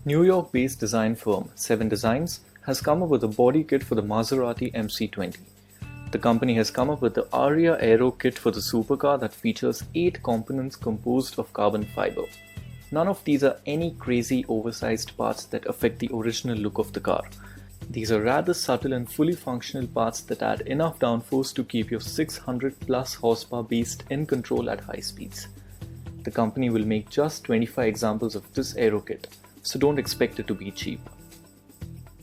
New York-based design firm 7 Designs has come up with a body kit for the Maserati MC20. The company has come up with the Aria Aero Kit for the supercar that features 8 components composed of carbon fiber. None of these are any crazy oversized parts that affect the original look of the car. These are rather subtle and fully functional parts that add enough downforce to keep your 600 plus horsepower beast in control at high speeds. The company will make just 25 examples of this aero kit, so don't expect it to be cheap.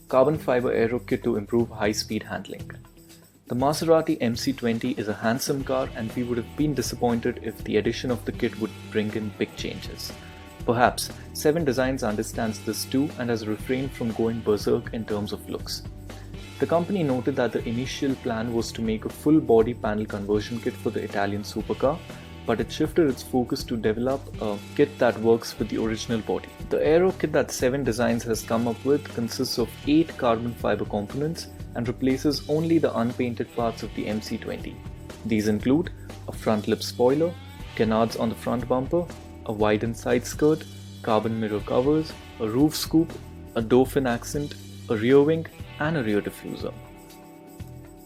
Carbon fiber aero kit to improve high-speed handling. The Maserati MC20 is a handsome car, and we would have been disappointed if the addition of the kit would bring in big changes. Perhaps 7 Designs understands this too and has refrained from going berserk in terms of looks. The company noted that the initial plan was to make a full body panel conversion kit for the Italian supercar, but it shifted its focus to develop a kit that works with the original body. The aero kit that 7 Designs has come up with consists of 8 carbon fiber components and replaces only the unpainted parts of the MC20. These include a front lip spoiler, canards on the front bumper, a widened side skirt, carbon mirror covers, a roof scoop, a door fin accent, a rear wing, and a rear diffuser.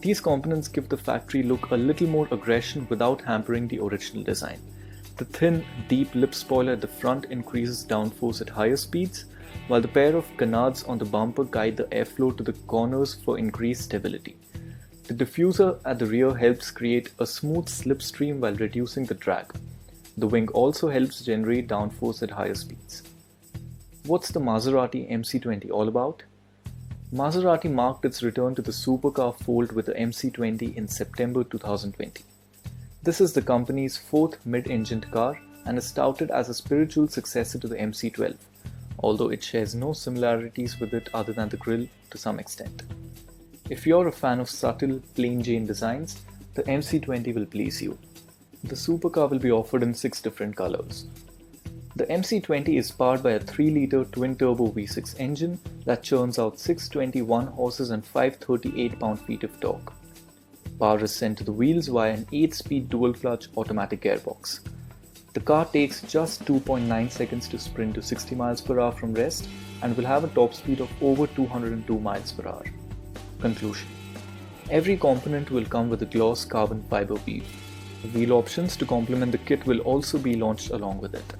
These components give the factory look a little more aggression without hampering the original design. The thin, deep lip spoiler at the front increases downforce at higher speeds, while the pair of canards on the bumper guide the airflow to the corners for increased stability. The diffuser at the rear helps create a smooth slipstream while reducing the drag. The wing also helps generate downforce at higher speeds. What's the Maserati MC20 all about? Maserati marked its return to the supercar fold with the MC20 in September 2020. This is the company's 4th mid-engined car and is touted as a spiritual successor to the MC12, although it shares no similarities with it other than the grille to some extent. If you're a fan of subtle, plain Jane designs, the MC20 will please you. The supercar will be offered in 6 different colors. The MC20 is powered by a 3-litre twin-turbo V6 engine that churns out 621 horses and 538 pound-feet of torque. Power is sent to the wheels via an 8-speed dual-clutch automatic gearbox. The car takes just 2.9 seconds to sprint to 60 miles per hour from rest and will have a top speed of over 202 miles per hour. Conclusion. Every component will come with a gloss carbon fiber wheel. The wheel options to complement the kit will also be launched along with it.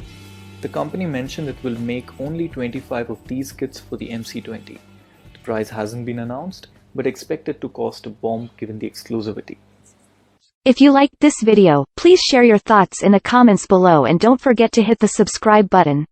The company mentioned it will make only 25 of these kits for the MC20. The price hasn't been announced, but expected to cost a bomb given the exclusivity. If you liked this video, please share your thoughts in the comments below and don't forget to hit the subscribe button.